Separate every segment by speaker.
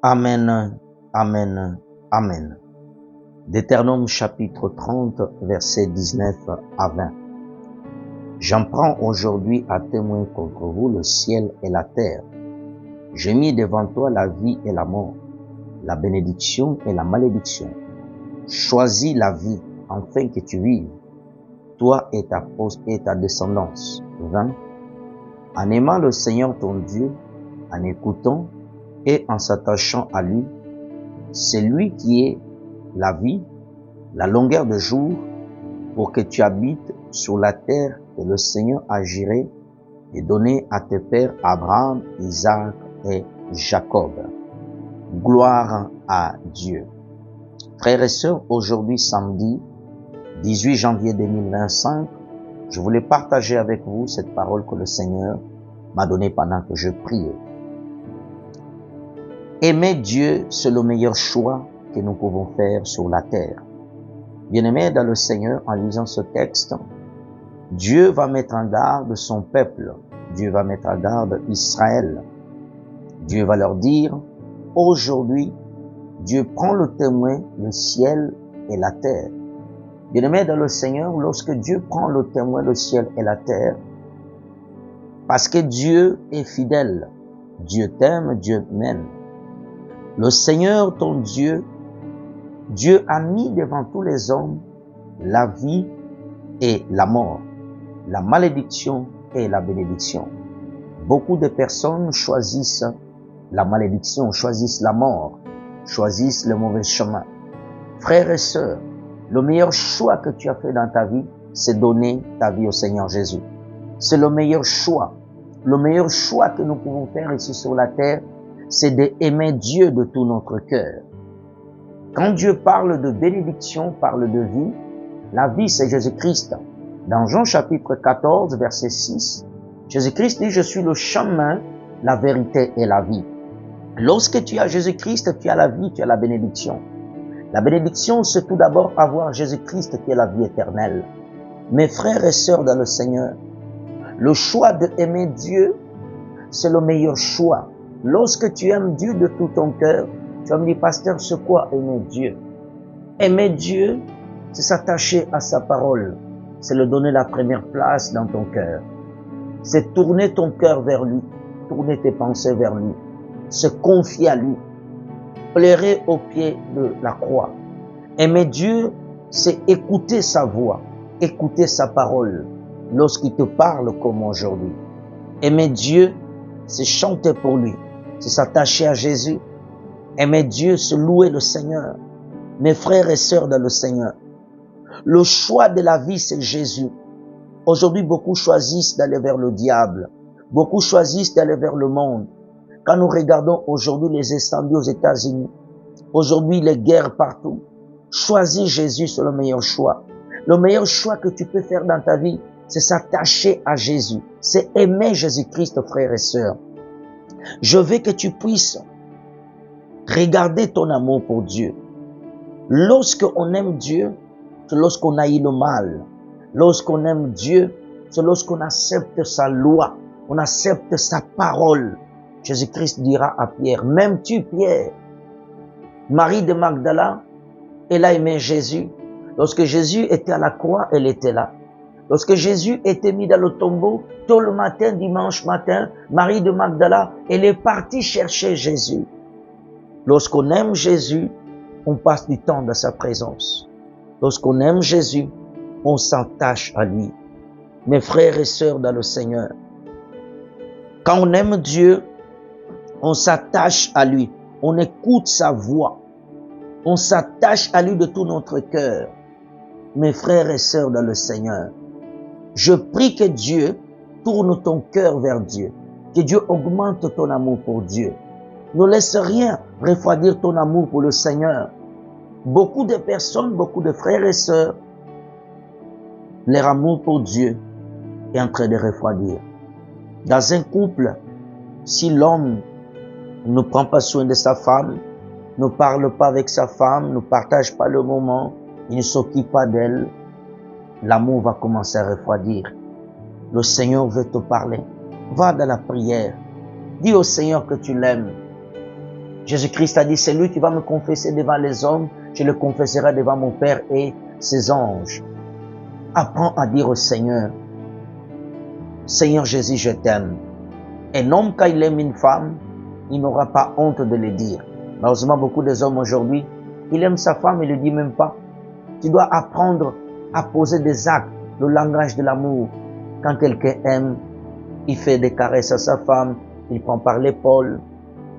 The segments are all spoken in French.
Speaker 1: Amen, amen, amen. Deutéronome chapitre 30, versets 19 à 20. J'en prends aujourd'hui à témoin contre vous le ciel et la terre. J'ai mis devant toi la vie et la mort, la bénédiction et la malédiction. Choisis la vie, afin que tu vives, toi et ta descendance. 20. En aimant le Seigneur ton Dieu, en écoutant et en s'attachant à lui, c'est lui qui est la vie, la longueur de jour, pour que tu habites sur la terre que le Seigneur a juré de donner à tes pères Abraham, Isaac et Jacob. Gloire à Dieu. Frères et sœurs, aujourd'hui samedi 18 janvier 2025, je voulais partager avec vous cette parole que le Seigneur m'a donnée pendant que je priais. Aimer Dieu, c'est le meilleur choix que nous pouvons faire sur la terre. Bien-aimés dans le Seigneur, en lisant ce texte, Dieu va mettre en garde son peuple. Dieu va mettre en garde Israël. Dieu va leur dire, aujourd'hui, Dieu prend le témoin, le ciel et la terre. Bien-aimés dans le Seigneur, lorsque Dieu prend le témoin, le ciel et la terre, parce que Dieu est fidèle, Dieu t'aime, Dieu m'aime. Le Seigneur, ton Dieu, Dieu a mis devant tous les hommes la vie et la mort, la malédiction et la bénédiction. Beaucoup de personnes choisissent la malédiction, choisissent la mort, choisissent le mauvais chemin. Frères et sœurs, le meilleur choix que tu as fait dans ta vie, c'est donner ta vie au Seigneur Jésus. C'est le meilleur choix. Le meilleur choix que nous pouvons faire ici sur la terre, c'est d'aimer Dieu de tout notre cœur. Quand Dieu parle de bénédiction, parle de vie, la vie c'est Jésus-Christ. Dans Jean chapitre 14, verset 6, Jésus-Christ dit, je suis le chemin, la vérité et la vie. Lorsque tu as Jésus-Christ, tu as la vie, tu as la bénédiction. La bénédiction, c'est tout d'abord avoir Jésus-Christ qui est la vie éternelle. Mes frères et sœurs dans le Seigneur, le choix d'aimer Dieu, c'est le meilleur choix. Lorsque tu aimes Dieu de tout ton cœur, tu vas me dire, pasteur, c'est quoi aimer Dieu? Aimer Dieu, c'est s'attacher à sa parole. C'est le donner la première place dans ton cœur. C'est tourner ton cœur vers lui, tourner tes pensées vers lui, se confier à lui, pleurer au pied de la croix. Aimer Dieu, c'est écouter sa voix, écouter sa parole lorsqu'il te parle comme aujourd'hui. Aimer Dieu, c'est chanter pour lui, c'est s'attacher à Jésus. Aimer Dieu, c'est louer le Seigneur. Mes frères et sœurs dans le Seigneur, le choix de la vie, c'est Jésus. Aujourd'hui, beaucoup choisissent d'aller vers le diable. Beaucoup choisissent d'aller vers le monde. Quand nous regardons aujourd'hui les incendies aux États-Unis, aujourd'hui les guerres partout, choisis Jésus, c'est le meilleur choix. Le meilleur choix que tu peux faire dans ta vie, c'est s'attacher à Jésus. C'est aimer Jésus-Christ, frères et sœurs. Je veux que tu puisses regarder ton amour pour Dieu. Lorsqu'on aime Dieu, c'est lorsqu'on haït le mal. Lorsqu'on aime Dieu, c'est lorsqu'on accepte sa loi, on accepte sa parole. Jésus-Christ dira à Pierre, m'aimes-tu Pierre? Marie de Magdala, elle a aimé Jésus. Lorsque Jésus était à la croix, elle était là. Lorsque Jésus était mis dans le tombeau, tôt le matin, dimanche matin, Marie de Magdala, elle est partie chercher Jésus. Lorsqu'on aime Jésus, on passe du temps dans sa présence. Lorsqu'on aime Jésus, on s'attache à lui. Mes frères et sœurs dans le Seigneur, quand on aime Dieu, on s'attache à lui. On écoute sa voix. On s'attache à lui de tout notre cœur. Mes frères et sœurs dans le Seigneur, je prie que Dieu tourne ton cœur vers Dieu. Que Dieu augmente ton amour pour Dieu. Ne laisse rien refroidir ton amour pour le Seigneur. Beaucoup de personnes, beaucoup de frères et sœurs, leur amour pour Dieu est en train de refroidir. Dans un couple, si l'homme ne prend pas soin de sa femme, ne parle pas avec sa femme, ne partage pas le moment, il ne s'occupe pas d'elle, l'amour va commencer à refroidir. Le Seigneur veut te parler. Va dans la prière. Dis au Seigneur que tu l'aimes. Jésus-Christ a dit, c'est lui qui va me confesser devant les hommes, je le confesserai devant mon Père et ses anges. Apprends à dire au Seigneur, Seigneur Jésus, je t'aime. Un homme, quand il aime une femme, il n'aura pas honte de le dire. Malheureusement, beaucoup des hommes aujourd'hui, il aime sa femme, il ne le dit même pas. Tu dois apprendre à poser des actes, le langage de l'amour. Quand quelqu'un aime, il fait des caresses à sa femme, il prend par l'épaule,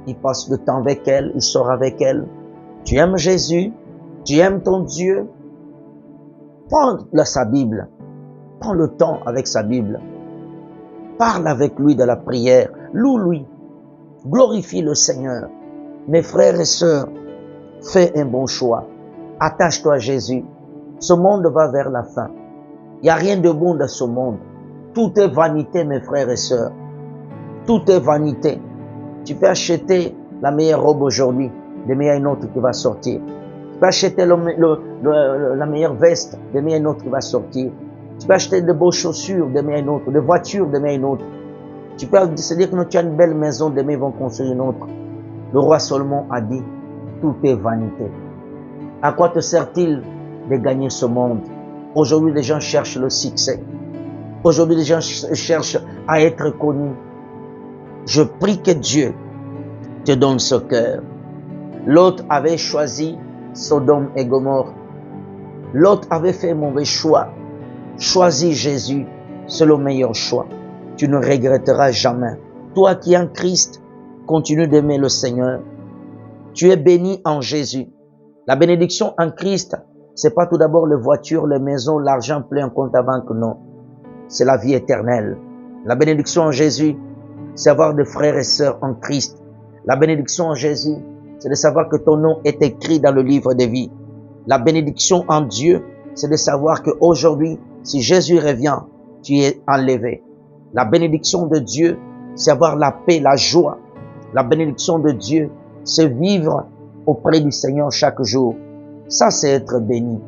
Speaker 1: il passe le temps avec elle, il sort avec elle. Tu aimes Jésus, tu aimes ton Dieu. Prends sa Bible, prends le temps avec sa Bible. Parle avec lui de la prière, loue-lui, glorifie le Seigneur. Mes frères et sœurs, fais un bon choix. Attache-toi à Jésus. Ce monde va vers la fin. Il n'y a rien de bon dans ce monde. Tout est vanité, mes frères et sœurs. Tout est vanité. Tu peux acheter la meilleure robe aujourd'hui, demain il y a une autre qui va sortir. Tu peux acheter la meilleure veste, demain il y a une autre qui va sortir. Tu peux acheter de beaux chaussures, demain il y a une autre. Des voitures, demain il y a une autre. Tu peux se dire que tu as une belle maison, demain ils vont construire une autre. Le roi Salomon a dit, tout est vanité. À quoi te sert-il de gagner ce monde? Aujourd'hui, les gens cherchent le succès. Aujourd'hui, les gens cherchent à être connus. Je prie que Dieu te donne ce cœur. L'autre avait choisi Sodome et Gomorrhe. L'autre avait fait un mauvais choix. Choisis Jésus, c'est le meilleur choix. Tu ne regretteras jamais. Toi qui es en Christ, continue d'aimer le Seigneur. Tu es béni en Jésus. La bénédiction en Christ, c'est pas tout d'abord les voitures, les maisons, l'argent plein en compte à banque, non. C'est la vie éternelle. La bénédiction en Jésus, c'est avoir des frères et sœurs en Christ. La bénédiction en Jésus, c'est de savoir que ton nom est écrit dans le livre de vie. La bénédiction en Dieu, c'est de savoir qu'aujourd'hui, si Jésus revient, tu es enlevé. La bénédiction de Dieu, c'est avoir la paix, la joie. La bénédiction de Dieu, c'est vivre auprès du Seigneur chaque jour. Ça, c'est être béni.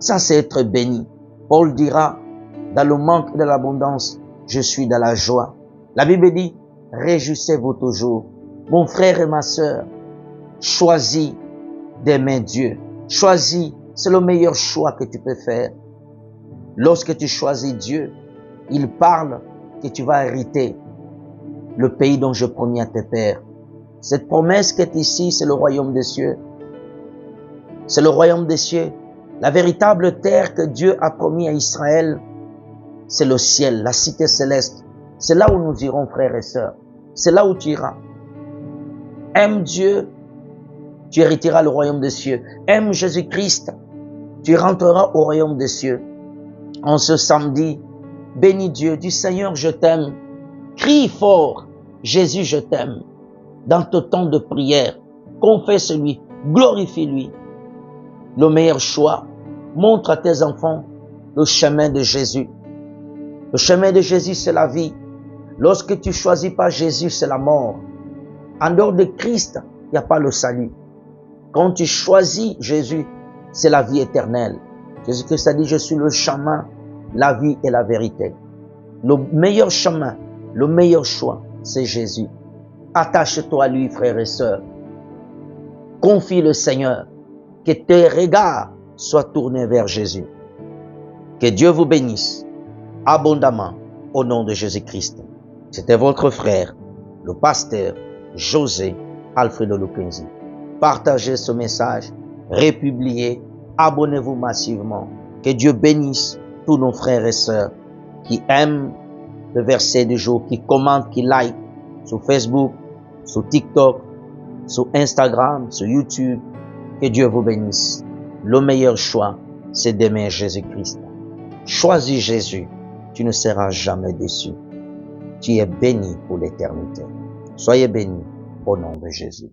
Speaker 1: Ça, c'est être béni. Paul dira, dans le manque et de l'abondance, je suis dans la joie. La Bible dit, réjouissez-vous toujours. Mon frère et ma sœur, choisis d'aimer Dieu. Choisis, c'est le meilleur choix que tu peux faire. Lorsque tu choisis Dieu, il parle que tu vas hériter le pays dont je promis à tes pères. Cette promesse qui est ici, c'est le royaume des cieux. C'est le royaume des cieux. La véritable terre que Dieu a promis à Israël, c'est le ciel, la cité céleste. C'est là où nous irons, frères et sœurs. C'est là où tu iras. Aime Dieu, tu hériteras le royaume des cieux. Aime Jésus-Christ, tu rentreras au royaume des cieux. En ce samedi, bénis Dieu, dis Seigneur, je t'aime. Crie fort, Jésus, je t'aime. Dans ton temps de prière, confesse-lui, glorifie-lui. Le meilleur choix, montre à tes enfants le chemin de Jésus. Le chemin de Jésus, c'est la vie. Lorsque tu choisis pas Jésus, c'est la mort. En dehors de Christ, il n'y a pas le salut. Quand tu choisis Jésus, c'est la vie éternelle. Jésus-Christ a dit, je suis le chemin, la vie et la vérité. Le meilleur chemin, le meilleur choix, c'est Jésus. Attache-toi à lui, frères et sœurs. Confie le Seigneur. Que tes regards soient tournés vers Jésus. Que Dieu vous bénisse abondamment au nom de Jésus-Christ. C'était votre frère, le pasteur José Alfredo Luquenzi. Partagez ce message, republiez, abonnez-vous massivement. Que Dieu bénisse tous nos frères et sœurs qui aiment le verset du jour, qui commentent, qui like sur Facebook, sur TikTok, sur Instagram, sur YouTube. Que Dieu vous bénisse. Le meilleur choix, c'est d'aimer Jésus-Christ. Choisis Jésus, tu ne seras jamais déçu. Tu es béni pour l'éternité. Soyez bénis au nom de Jésus.